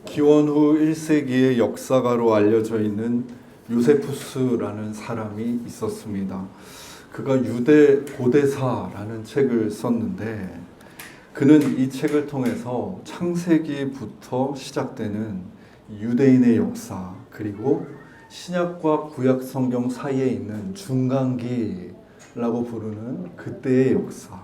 기원 후 1세기의 역사가로 알려져 있는 요세푸스라는 사람이 있었습니다. 그가 유대 고대사라는 책을 썼는데 그는 이 책을 통해서 창세기부터 시작되는 유대인의 역사, 그리고 신약과 구약 성경 사이에 있는 중간기라고 부르는 그때의 역사,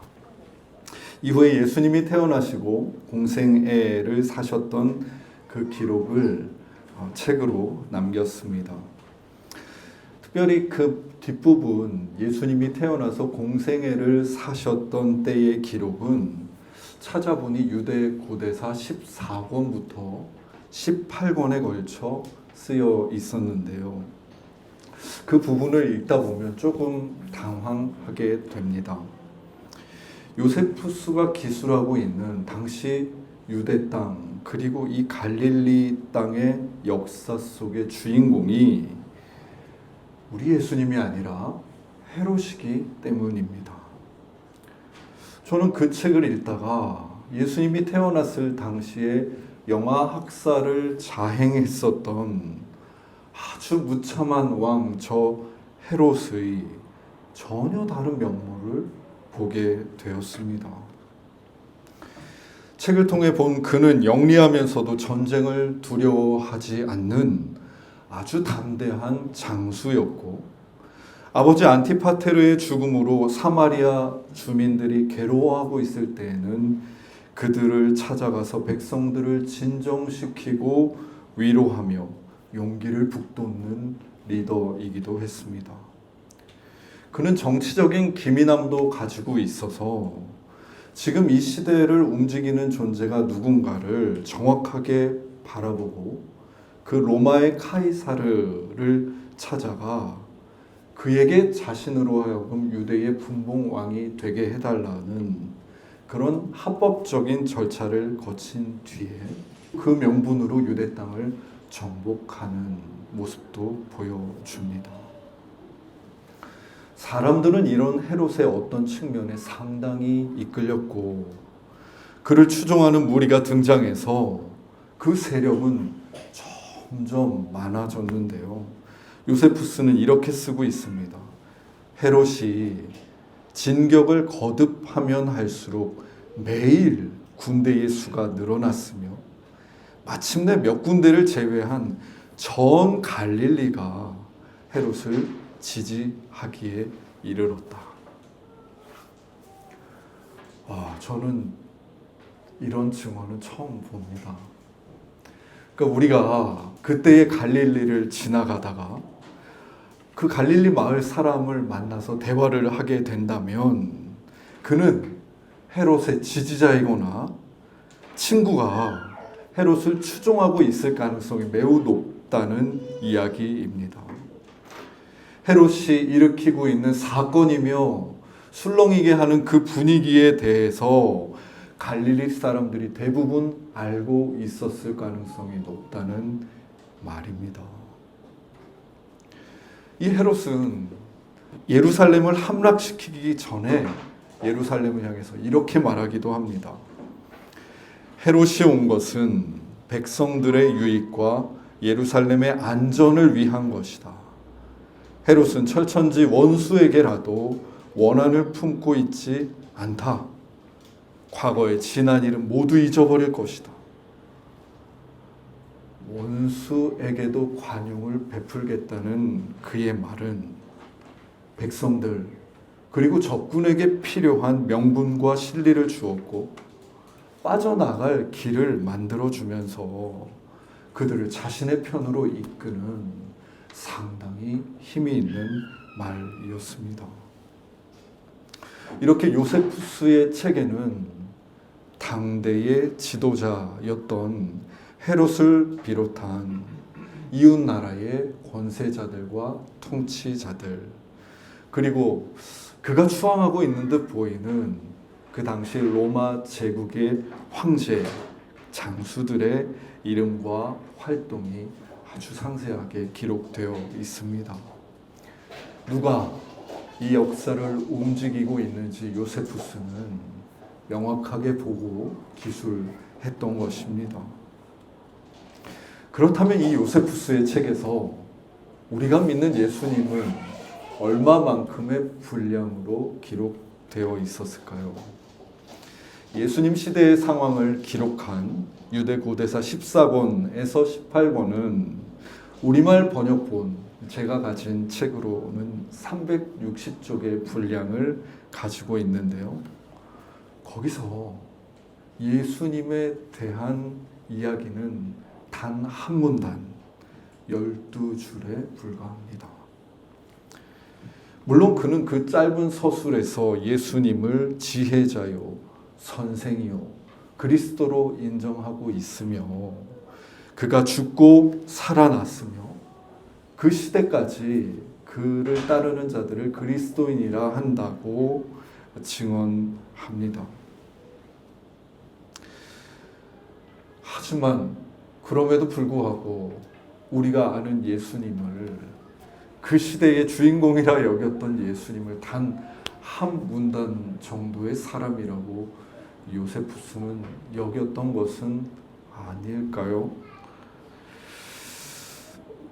이후에 예수님이 태어나시고 공생애를 사셨던 그 기록을 책으로 남겼습니다. 특별히 그 뒷부분, 예수님이 태어나서 공생애를 사셨던 때의 기록은 찾아보니 유대 고대사 14권부터 18권에 걸쳐 쓰여 있었는데요. 그 부분을 읽다 보면 조금 당황하게 됩니다. 요세푸스가 기술하고 있는 당시 유대 땅, 그리고 이 갈릴리 땅의 역사 속의 주인공이 우리 예수님이 아니라 헤롯이기 때문입니다. 저는 그 책을 읽다가 예수님이 태어났을 당시에 영아 학살을 자행했었던 아주 무참한 왕 저 헤롯의 전혀 다른 면모를 보게 되었습니다. 책을 통해 본 그는 영리하면서도 전쟁을 두려워하지 않는 아주 담대한 장수였고, 아버지 안티파테르의 죽음으로 사마리아 주민들이 괴로워하고 있을 때에는 그들을 찾아가서 백성들을 진정시키고 위로하며 용기를 북돋는 리더이기도 했습니다. 그는 정치적인 기민함도 가지고 있어서 지금 이 시대를 움직이는 존재가 누군가를 정확하게 바라보고 그 로마의 카이사르를 찾아가 그에게 자신으로 하여금 유대의 분봉왕이 되게 해달라는 그런 합법적인 절차를 거친 뒤에 그 명분으로 유대 땅을 정복하는 모습도 보여줍니다. 사람들은 이런 헤롯의 어떤 측면에 상당히 이끌렸고, 그를 추종하는 무리가 등장해서 그 세력은 점점 많아졌는데요. 요세푸스는 이렇게 쓰고 있습니다. 헤롯이 진격을 거듭하면 할수록 매일 군대의 수가 늘어났으며 마침내 몇 군데를 제외한 전 갈릴리가 헤롯을 지지하기에 이르렀다. 저는 이런 증언은 처음 봅니다. 그러니까 우리가 그때의 갈릴리를 지나가다가 그 갈릴리 마을 사람을 만나서 대화를 하게 된다면 그는 헤롯의 지지자이거나 친구가 헤롯을 추종하고 있을 가능성이 매우 높다는 이야기입니다. 헤롯이 일으키고 있는 사건이며 술렁이게 하는 그 분위기에 대해서 갈릴리 사람들이 대부분 알고 있었을 가능성이 높다는 말입니다. 이 헤롯은 예루살렘을 함락시키기 전에 예루살렘을 향해서 이렇게 말하기도 합니다. 헤롯이 온 것은 백성들의 유익과 예루살렘의 안전을 위한 것이다. 헤롯은 철천지 원수에게라도 원한을 품고 있지 않다. 과거의 지난 일은 모두 잊어버릴 것이다. 원수에게도 관용을 베풀겠다는 그의 말은 백성들 그리고 적군에게 필요한 명분과 실리를 주었고 빠져나갈 길을 만들어주면서 그들을 자신의 편으로 이끄는 상당히 힘이 있는 말이었습니다. 이렇게 요세푸스의 책에는 당대의 지도자였던 헤롯을 비롯한 이웃 나라의 권세자들과 통치자들, 그리고 그가 추앙하고 있는 듯 보이는 그 당시 로마 제국의 황제, 장수들의 이름과 활동이 아주 상세하게 기록되어 있습니다. 누가 이 역사를 움직이고 있는지 요세푸스는 명확하게 보고 기술했던 것입니다. 그렇다면 이 요세푸스의 책에서 우리가 믿는 예수님은 얼마만큼의 분량으로 기록되어 있었을까요? 예수님 시대의 상황을 기록한 유대 고대사 14권에서 18권은 우리말 번역본, 제가 가진 책으로는 360쪽의 분량을 가지고 있는데요. 거기서 예수님에 대한 이야기는 단 한 문단, 12줄에 불과합니다. 물론 그는 그 짧은 서술에서 예수님을 지혜자요, 선생이요, 그리스도로 인정하고 있으며 그가 죽고 살아났으며 그 시대까지 그를 따르는 자들을 그리스도인이라 한다고 증언합니다. 하지만 그럼에도 불구하고 우리가 아는 예수님을, 그 시대의 주인공이라 여겼던 예수님을 단 한 문단 정도의 사람이라고 요세푸스는 여겼던 것은 아닐까요?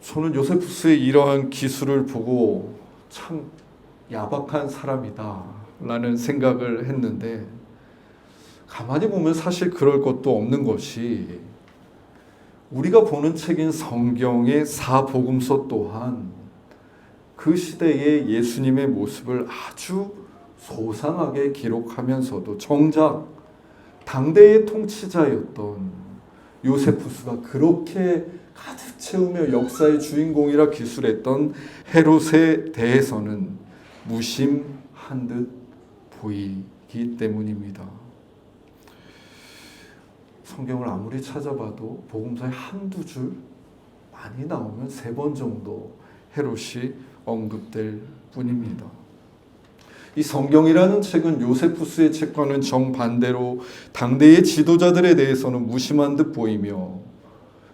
저는 요세푸스의 이러한 기술을 보고 참 야박한 사람이다 라는 생각을 했는데, 가만히 보면 사실 그럴 것도 없는 것이, 우리가 보는 책인 성경의 사복음서 또한 그 시대의 예수님의 모습을 아주 소상하게 기록하면서도 정작 당대의 통치자였던 요세푸스가 그렇게 가득 채우며 역사의 주인공이라 기술했던 헤롯에 대해서는 무심한 듯 보이기 때문입니다. 성경을 아무리 찾아봐도 복음서에 한두 줄, 많이 나오면 3번 정도 헤롯이 언급될 뿐입니다. 이 성경이라는 책은 요세푸스의 책과는 정반대로 당대의 지도자들에 대해서는 무심한 듯 보이며,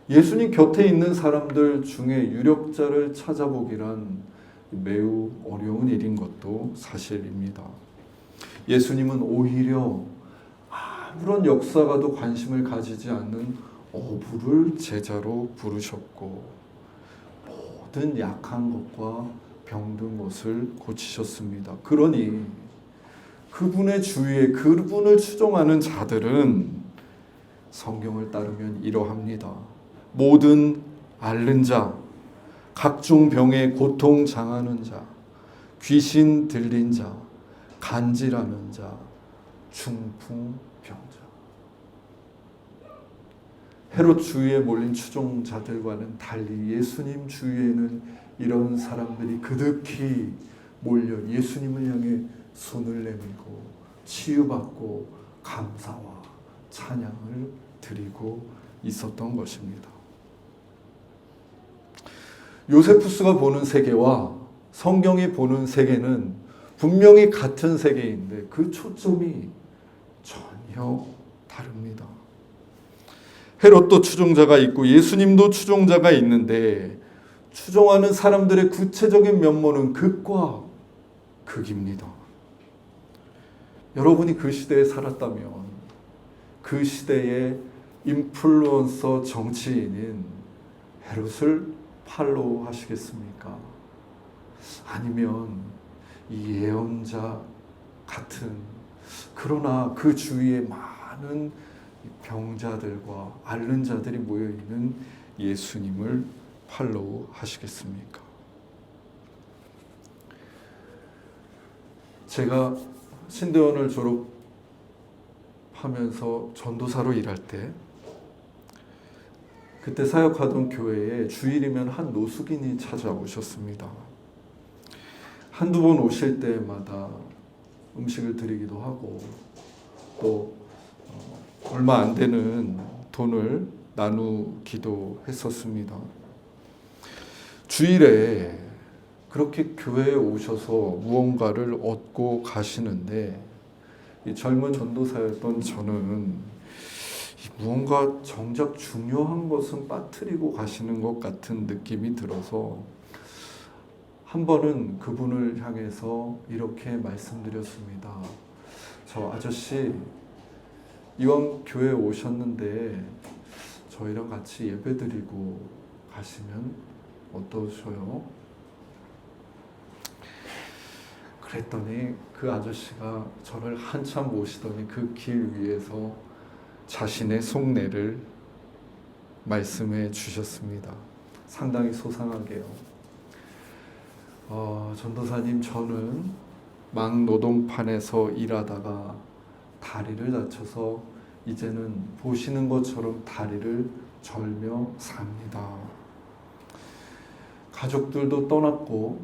예수님 곁에 있는 사람들 중에 유력자를 찾아보기란 매우 어려운 일인 것도 사실입니다. 예수님은 오히려 아무런 역사가도 관심을 가지지 않는 어부를 제자로 부르셨고, 모든 약한 것과 병든 것을 고치셨습니다. 그러니 그분의 주위에 그분을 추종하는 자들은 성경을 따르면 이러합니다. 모든 앓는 자, 각종 병에 고통 당하는 자, 귀신 들린 자, 간질하는 자, 중풍병자. 헤롯 주위에 몰린 추종자들과는 달리 예수님 주위에는 이런 사람들이 그득히 몰려 예수님을 향해 손을 내밀고 치유받고 감사와 찬양을 드리고 있었던 것입니다. 요세푸스가 보는 세계와 성경이 보는 세계는 분명히 같은 세계인데 그 초점이 전혀 다릅니다. 헤롯도 추종자가 있고 예수님도 추종자가 있는데, 추종하는 사람들의 구체적인 면모는 극과 극입니다. 여러분이 그 시대에 살았다면 그 시대의 인플루언서 정치인인 헤롯을 팔로우 하시겠습니까? 아니면 이 예언자 같은, 그러나 그 주위에 많은 병자들과 앓는 자들이 모여있는 예수님을 팔로우 하시겠습니까? 제가 신대원을 졸업하면서 전도사로 일할 때, 그때 사역하던 교회에 주일이면 한 노숙인이 찾아오셨습니다. 한두 번 오실 때마다 음식을 드리기도 하고 또 얼마 안 되는 돈을 나누기도 했었습니다. 주일에 그렇게 교회에 오셔서 무언가를 얻고 가시는데, 이 젊은 전도사였던 저는 무언가 정작 중요한 것은 빠뜨리고 가시는 것 같은 느낌이 들어서 한 번은 그분을 향해서 이렇게 말씀드렸습니다. 저 아저씨, 이왕 교회에 오셨는데 저희랑 같이 예배드리고 가시면 어떠셔요? 그랬더니 그 아저씨가 저를 한참 모시더니 그 길 위에서 자신의 속내를 말씀해 주셨습니다. 상당히 소상하게요. 전도사님, 저는 막노동판에서 일하다가 다리를 다쳐서 이제는 보시는 것처럼 다리를 절며 삽니다. 가족들도 떠났고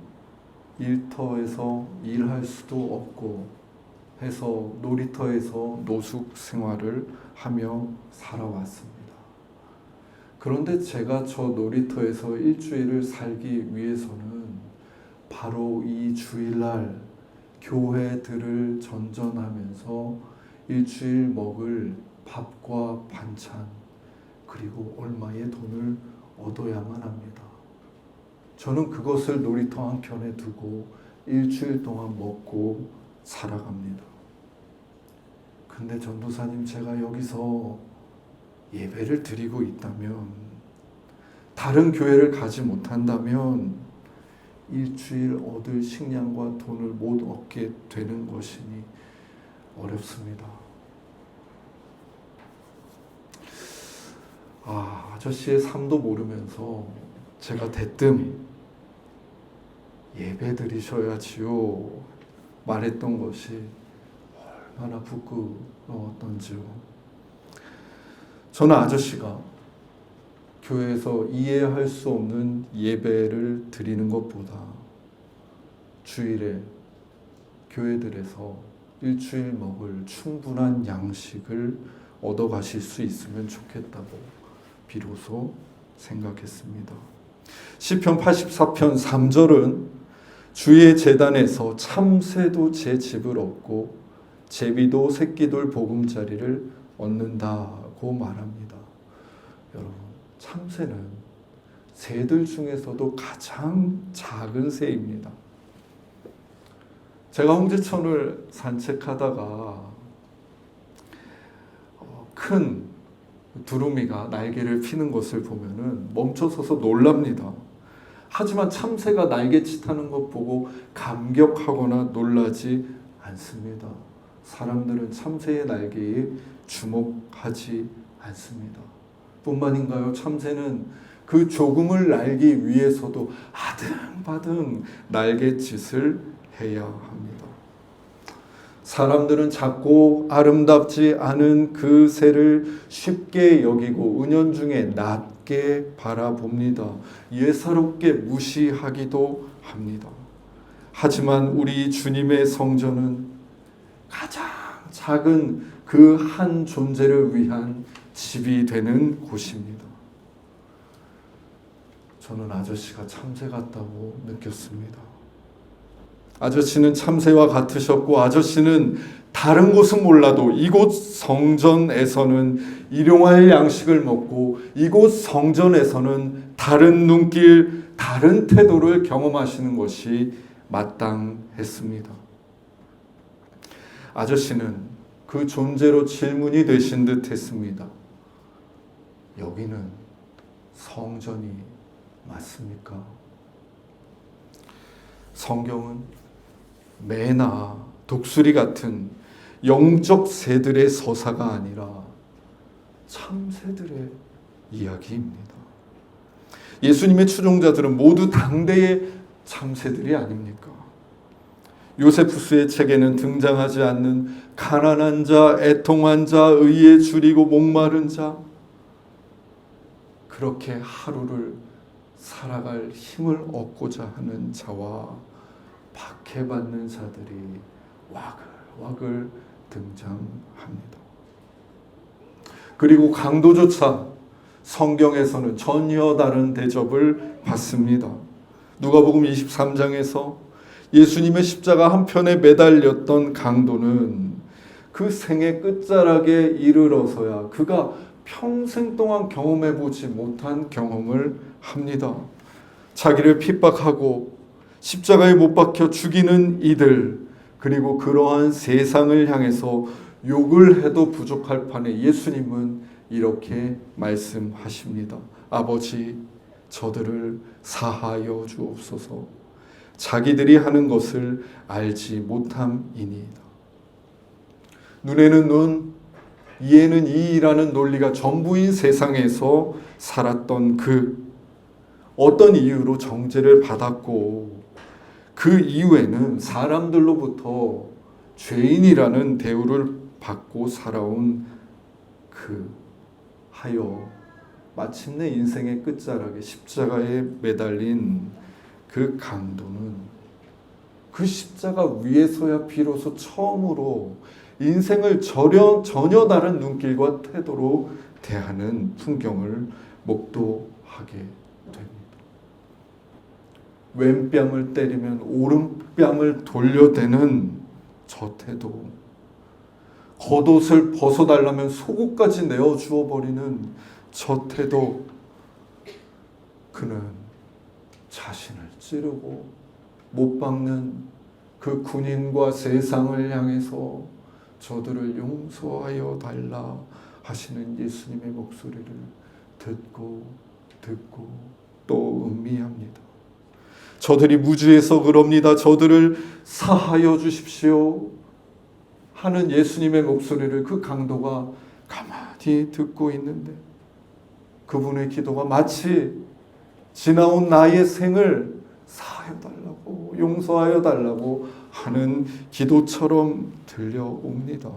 일터에서 일할 수도 없고 해서 놀이터에서 노숙 생활을 하며 살아왔습니다. 그런데 제가 저 놀이터에서 일주일을 살기 위해서는 바로 이 주일날 교회들을 전전하면서 일주일 먹을 밥과 반찬 그리고 얼마의 돈을 얻어야만 합니다. 저는 그것을 놀이터 한켠에 두고 일주일 동안 먹고 살아갑니다. 근데 전도사님, 제가 여기서 예배를 드리고 있다면, 다른 교회를 가지 못한다면 일주일 얻을 식량과 돈을 못 얻게 되는 것이니 어렵습니다. 아저씨의 삶도 모르면서 제가 대뜸 예배 드리셔야지요 말했던 것이 얼마나 부끄러웠던지요. 저는 아저씨가 교회에서 이해할 수 없는 예배를 드리는 것보다 주일에 교회들에서 일주일 먹을 충분한 양식을 얻어가실 수 있으면 좋겠다고 비로소 생각했습니다. 시편 84편 3절은 주의 제단에서 참새도 제 집을 얻고 제비도 새끼돌 보금자리를 얻는다고 말합니다. 여러분, 참새는 새들 중에서도 가장 작은 새입니다. 제가 홍제천을 산책하다가 큰 두루미가 날개를 피는 것을 보면은 멈춰서서 놀랍니다. 하지만 참새가 날개짓하는 것 보고 감격하거나 놀라지 않습니다. 사람들은 참새의 날개에 주목하지 않습니다. 뿐만인가요? 참새는 그 조금을 날기 위해서도 아등바등 날갯짓을 해야 합니다. 사람들은 작고 아름답지 않은 그 새를 쉽게 여기고 은연중에 낮게 바라봅니다. 예사롭게 무시하기도 합니다. 하지만 우리 주님의 성전은 가장 작은 그 한 존재를 위한 집이 되는 곳입니다. 저는 아저씨가 참새 같다고 느꼈습니다. 아저씨는 참새와 같으셨고, 아저씨는 다른 곳은 몰라도 이곳 성전에서는 일용할 양식을 먹고 이곳 성전에서는 다른 눈길, 다른 태도를 경험하시는 것이 마땅했습니다. 아저씨는 그 존재로 질문이 되신 듯 했습니다. 여기는 성전이 맞습니까? 성경은 매나 독수리 같은 영적 새들의 서사가 아니라 참새들의 이야기입니다. 예수님의 추종자들은 모두 당대의 참새들이 아닙니까? 요세푸스의 책에는 등장하지 않는 가난한 자, 애통한 자, 의에 줄이고 목마른 자, 그렇게 하루를 살아갈 힘을 얻고자 하는 자와 박해받는 자들이 와글와글 등장합니다. 그리고 강도조차 성경에서는 전혀 다른 대접을 받습니다. 누가복음 23장에서 예수님의 십자가 한편에 매달렸던 강도는 그 생의 끝자락에 이르러서야 그가 평생 동안 경험해보지 못한 경험을 합니다. 자기를 핍박하고 십자가에 못 박혀 죽이는 이들, 그리고 그러한 세상을 향해서 욕을 해도 부족할 판에 예수님은 이렇게 말씀하십니다. 아버지, 저들을 사하여 주옵소서. 자기들이 하는 것을 알지 못함이니이다. 눈에는 눈, 이에는 이라는 논리가 전부인 세상에서 살았던 어떤 이유로 정죄를 받았고 그 이후에는 사람들로부터 죄인이라는 대우를 받고 살아온 하여 마침내 인생의 끝자락에 십자가에 매달린 그 강도는 그 십자가 위에서야 비로소 처음으로 인생을 전혀 다른 눈길과 태도로 대하는 풍경을 목도하게 됩니다. 왼뺨을 때리면 오른뺨을 돌려대는 저 태도, 겉옷을 벗어달라면 속옷까지 내어주어 버리는 저 태도, 그는 자신을 찌르고 못 박는 그 군인과 세상을 향해서 저들을 용서하여 달라 하시는 예수님의 목소리를 듣고 또 음미합니다. 저들이 무지해서 그럽니다. 저들을 사하여 주십시오 하는 예수님의 목소리를 그 강도가 가만히 듣고 있는데 그분의 기도가 마치 지나온 나의 생을 사하여 달라고, 용서하여 달라고 하는 기도처럼 들려옵니다.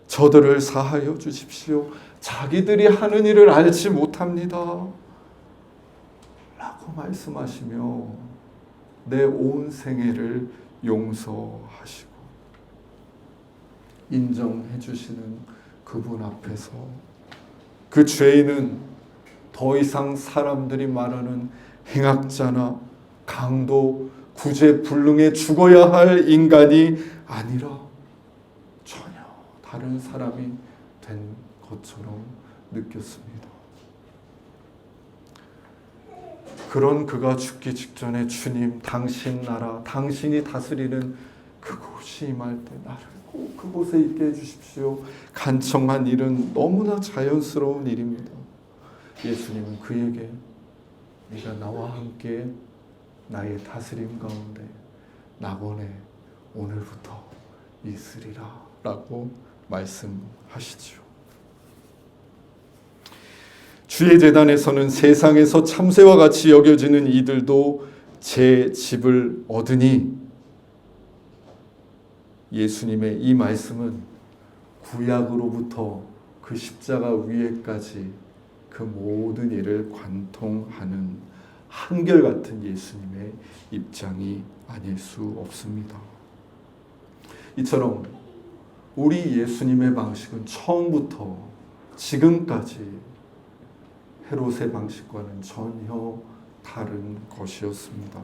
저들을 사하여 주십시오. 자기들이 하는 일을 알지 못합니다 라고 말씀하시며 내 온 생애를 용서하시고 인정해 주시는 그분 앞에서 그 죄인은 더 이상 사람들이 말하는 행악자나 강도, 구제불능에 죽어야 할 인간이 아니라 전혀 다른 사람이 된 것처럼 느꼈습니다. 그런 그가 죽기 직전에 주님, 당신 나라, 당신이 다스리는 그곳이 임할 때 나를 꼭 그곳에 있게 해주십시오. 간청한 일은 너무나 자연스러운 일입니다. 예수님은 그에게 네가 나와 함께 나의 다스림 가운데 낙원에 오늘부터 있으리라 라고 말씀하시지요. 주의 제단에서는 세상에서 참새와 같이 여겨지는 이들도 제 집을 얻으니, 예수님의 이 말씀은 구약으로부터 그 십자가 위에까지 그 모든 일을 관통하는 한결같은 예수님의 입장이 아닐 수 없습니다. 이처럼 우리 예수님의 방식은 처음부터 지금까지 헤롯의 방식과는 전혀 다른 것이었습니다.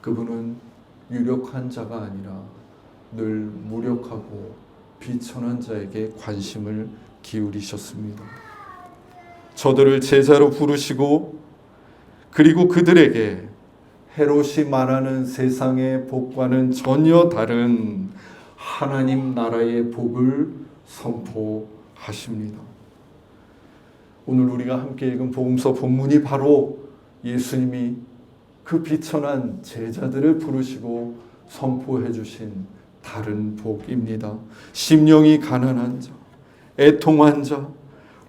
그분은 유력한 자가 아니라 늘 무력하고 비천한 자에게 관심을 기울이셨습니다. 저들을 제자로 부르시고 그리고 그들에게 헤롯이 말하는 세상의 복과는 전혀 다른 하나님 나라의 복을 선포하십니다. 오늘 우리가 함께 읽은 복음서 본문이 바로 예수님이 그 비천한 제자들을 부르시고 선포해 주신 다른 복입니다. 심령이 가난한 자, 애통한 자,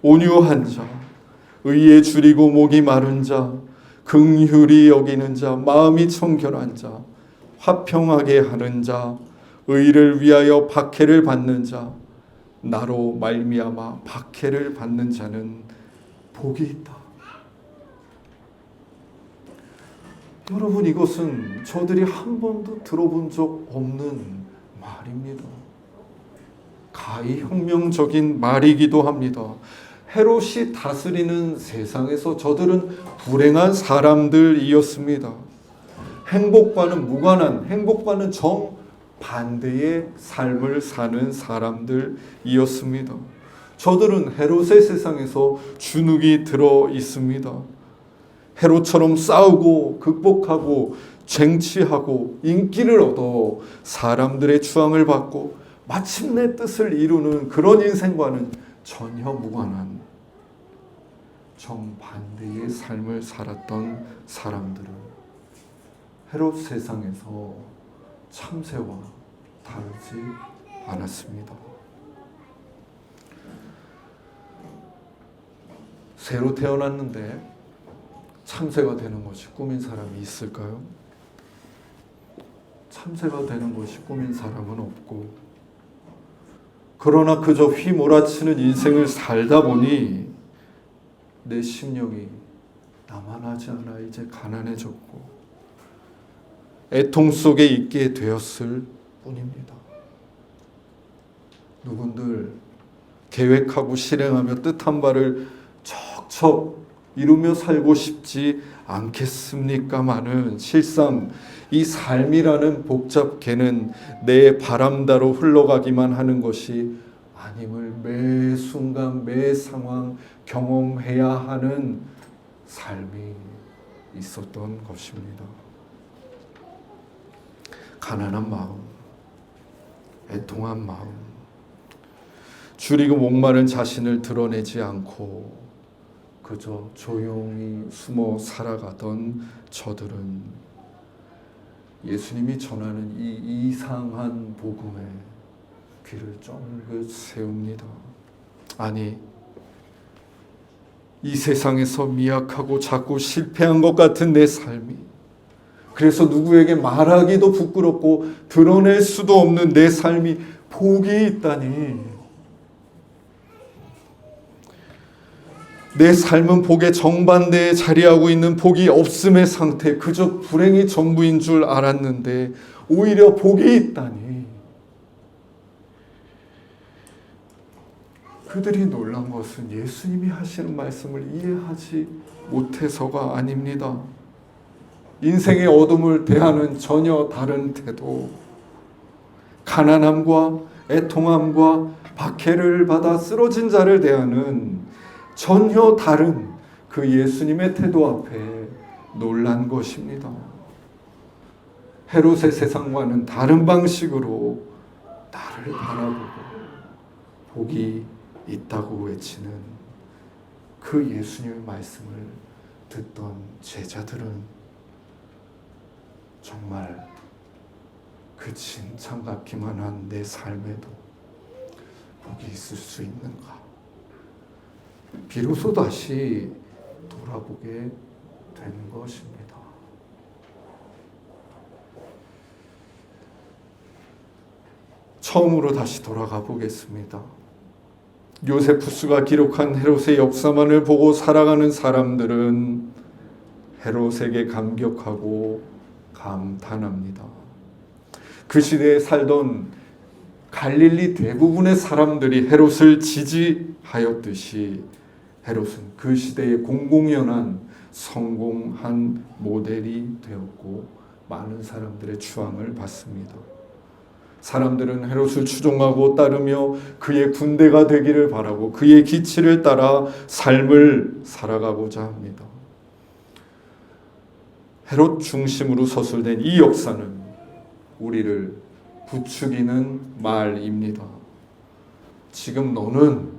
온유한 자, 의에 줄이고 목이 마른 자, 긍휼히 여기는 자, 마음이 청결한 자, 화평하게 하는 자, 의를 위하여 박해를 받는 자, 나로 말미암아 박해를 받는 자는 복이 있다. 여러분, 이것은 저들이 한 번도 들어본 적 없는 말입니다. 가히 혁명적인 말이기도 합니다. 헤롯이 다스리는 세상에서 저들은 불행한 사람들이었습니다. 행복과는 무관한, 행복과는 정반대의 삶을 사는 사람들이었습니다. 저들은 헤롯의 세상에서 주눅이 들어 있습니다. 헤롯처럼 싸우고 극복하고 쟁취하고 인기를 얻어 사람들의 추앙을 받고 마침내 뜻을 이루는 그런 인생과는 전혀 무관한 정반대의 삶을 살았던 사람들은 헤롯 세상에서 참새와 다르지 않았습니다. 새로 태어났는데 참새가 되는 것이 꿈인 사람이 있을까요? 참새가 되는 것이 꿈인 사람은 없고, 그러나 그저 휘몰아치는 인생을 살다 보니 내 심령이 나만 하지 않아 이제 가난해졌고 애통 속에 있게 되었을 뿐입니다. 누군들 계획하고 실행하며 뜻한 바를 척척 이루며 살고 싶지 않겠습니까마는 실상 이 삶이라는 복잡개는 내 바람대로 흘러가기만 하는 것이 아님을 매 순간 매 상황 경험해야 하는 삶이 있었던 것입니다. 가난한 마음, 애통한 마음, 줄이고 목마른 자신을 드러내지 않고 그저 조용히 숨어 살아가던 저들은 예수님이 전하는 이 이상한 복음에 귀를 쫑긋 세웁니다. 아니, 이 세상에서 미약하고 작고 실패한 것 같은 내 삶이, 그래서 누구에게 말하기도 부끄럽고 드러낼 수도 없는 내 삶이 복이 있다니, 내 삶은 복의 정반대에 자리하고 있는 복이 없음의 상태, 그저 불행이 전부인 줄 알았는데 오히려 복이 있다니. 그들이 놀란 것은 예수님이 하시는 말씀을 이해하지 못해서가 아닙니다. 인생의 어둠을 대하는 전혀 다른 태도, 가난함과 애통함과 박해를 받아 쓰러진 자를 대하는 전혀 다른 그 예수님의 태도 앞에 놀란 것입니다. 헤롯의 세상과는 다른 방식으로 나를 바라보고 복이 있다고 외치는 그 예수님의 말씀을 듣던 제자들은 정말 그 진참 같기만 한 내 삶에도 복이 있을 수 있는가? 비로소 다시 돌아보게 되는 것입니다. 처음으로 다시 돌아가 보겠습니다. 요세푸스가 기록한 헤롯의 역사만을 보고 살아가는 사람들은 헤롯에게 감격하고 감탄합니다. 그 시대에 살던 갈릴리 대부분의 사람들이 헤롯을 지지하였듯이 헤롯은 그 시대의 공공연한 성공한 모델이 되었고 많은 사람들의 추앙을 받습니다. 사람들은 헤롯을 추종하고 따르며 그의 군대가 되기를 바라고 그의 기치를 따라 삶을 살아가고자 합니다. 헤롯 중심으로 서술된 이 역사는 우리를 부추기는 말입니다. 지금 너는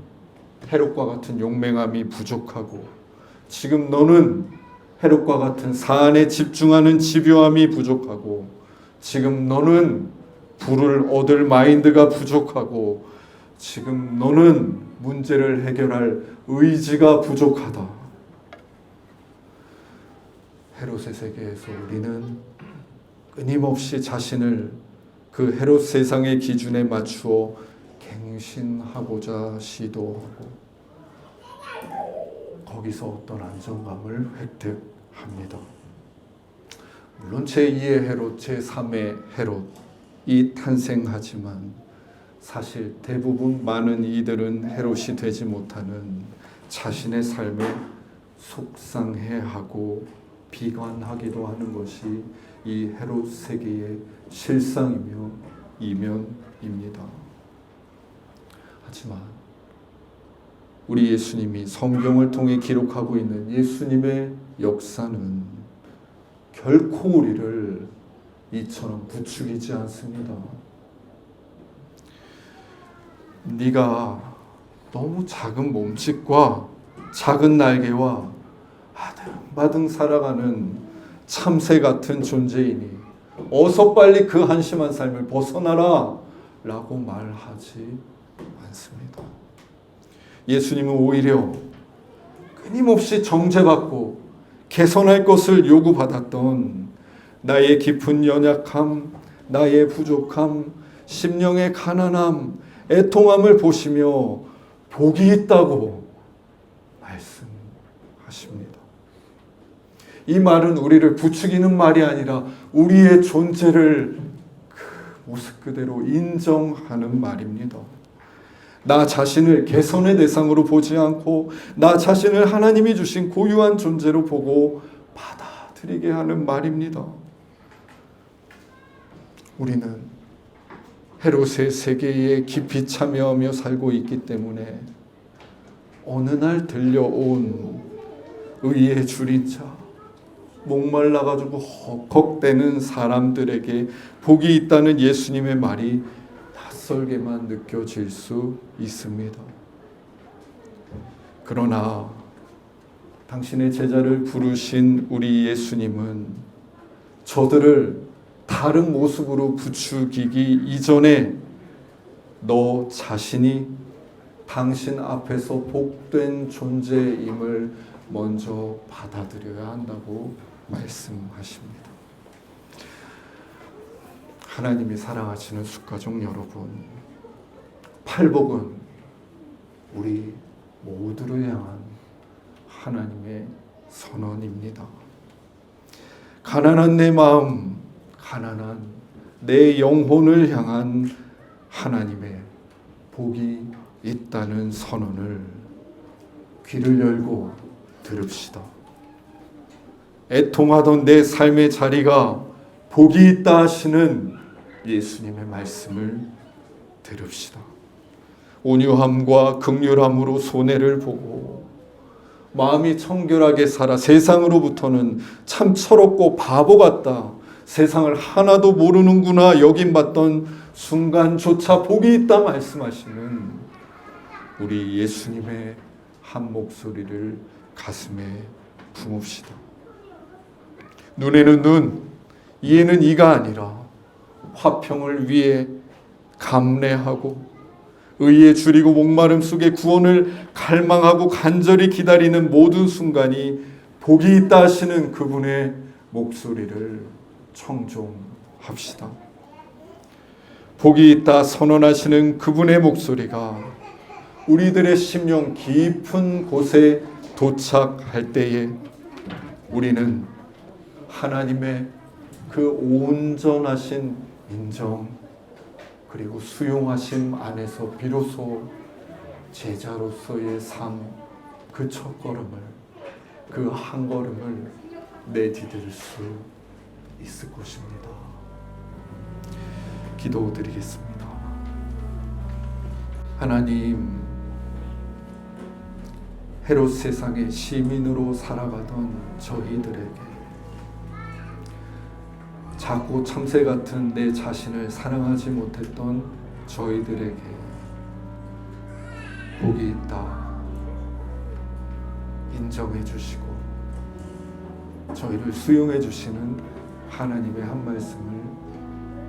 헤롯과 같은 용맹함이 부족하고, 지금 너는 헤롯과 같은 사안에 집중하는 집요함이 부족하고, 지금 너는 부를 얻을 마인드가 부족하고, 지금 너는 문제를 해결할 의지가 부족하다. 헤롯의 세계에서 우리는 끊임없이 자신을 그 헤롯 세상의 기준에 맞추어 갱신하고자 시도하고 거기서 어떤 안정감을 획득합니다. 물론 제2의 헤롯, 제3의 헤롯이 탄생하지만 사실 대부분 많은 이들은 헤롯이 되지 못하는 자신의 삶에 속상해하고 비관하기도 하는 것이 이 헤롯 세계의 실상이며 이면입니다. 하지만 우리 예수님이 성경을 통해 기록하고 있는 예수님의 역사는 결코 우리를 이처럼 부추기지 않습니다. 네가 너무 작은 몸짓과 작은 날개와 아등바등 살아가는 참새 같은 존재이니 어서 빨리 그 한심한 삶을 벗어나라 라고 말하지 않습니다. 예수님은 오히려 끊임없이 정죄받고 개선할 것을 요구받았던 나의 깊은 연약함, 나의 부족함, 심령의 가난함, 애통함을 보시며 복이 있다고 말씀하십니다. 이 말은 우리를 부추기는 말이 아니라 우리의 존재를 그 모습 그대로 인정하는 말입니다. 나 자신을 개선의 대상으로 보지 않고 나 자신을 하나님이 주신 고유한 존재로 보고 받아들이게 하는 말입니다. 우리는 헤롯의 세계에 깊이 참여하며 살고 있기 때문에 어느 날 들려온 의의 줄임자, 목말라가지고 헉헉대는 사람들에게 복이 있다는 예수님의 말이 낯설게만 느껴질 수 있습니다. 그러나 당신의 제자를 부르신 우리 예수님은 저들을 다른 모습으로 부추기기 이전에 너 자신이 당신 앞에서 복된 존재임을 먼저 받아들여야 한다고 말씀하십니다. 하나님이 사랑하시는 숙가족 여러분, 팔복은 우리 모두를 향한 하나님의 선언입니다. 가난한 내 마음, 가난한 내 영혼을 향한 하나님의 복이 있다는 선언을 귀를 열고 들읍시다. 애통하던 내 삶의 자리가 복이 있다 하시는 예수님의 말씀을 들읍시다. 온유함과 긍휼함으로 손해를 보고 마음이 청결하게 살아 세상으로부터는 참 철없고 바보 같다, 세상을 하나도 모르는구나 여김받던 순간조차 복이 있다 말씀하시는 우리 예수님의 한 목소리를 가슴에 품읍시다. 눈에는 눈, 이에는 이가 아니라 화평을 위해 감례하고 의에 줄이고 목마름 속에 구원을 갈망하고 간절히 기다리는 모든 순간이 복이 있다 하시는 그분의 목소리를 청종합시다. 복이 있다 선언하시는 그분의 목소리가 우리들의 심령 깊은 곳에 도착할 때에 우리는 하나님의 그 온전하신 인정 그리고 수용하심 안에서 비로소 제자로서의 삶, 그 첫걸음을, 그 한 걸음을 내디딜 수 있을 것입니다. 기도드리겠습니다. 하나님, 헤롯 세상의 시민으로 살아가던 저희들에게 작고 참새 같은 내 자신을 사랑하지 못했던 저희들에게 복이 있다 인정해 주시고 저희를 수용해 주시는 하나님의 한 말씀을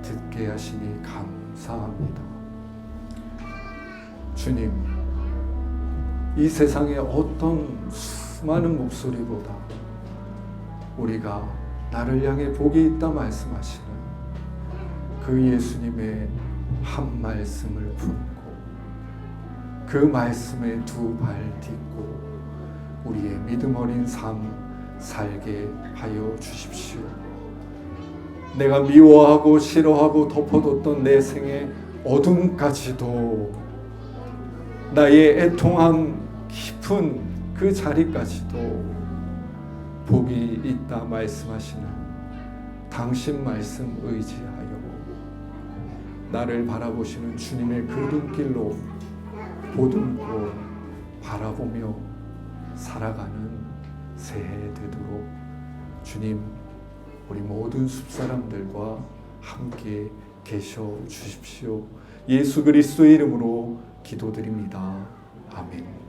듣게 하시니 감사합니다. 주님, 이 세상의 어떤 수많은 목소리보다 우리가 나를 향해 복이 있다 말씀하시는 그 예수님의 한 말씀을 품고 그 말씀에 두 발 딛고 우리의 믿음 어린 삶 살게 하여 주십시오. 내가 미워하고 싫어하고 덮어뒀던 내 생의 어둠까지도, 나의 애통함 깊은 그 자리까지도 복이 있다 말씀하시는 당신 말씀 의지하여 나를 바라보시는 주님의 그 눈길로 보듬고 바라보며 살아가는 새해 되도록 주님, 우리 모든 숲사람들과 함께 계셔 주십시오. 예수 그리스도의 이름으로 기도드립니다. 아멘.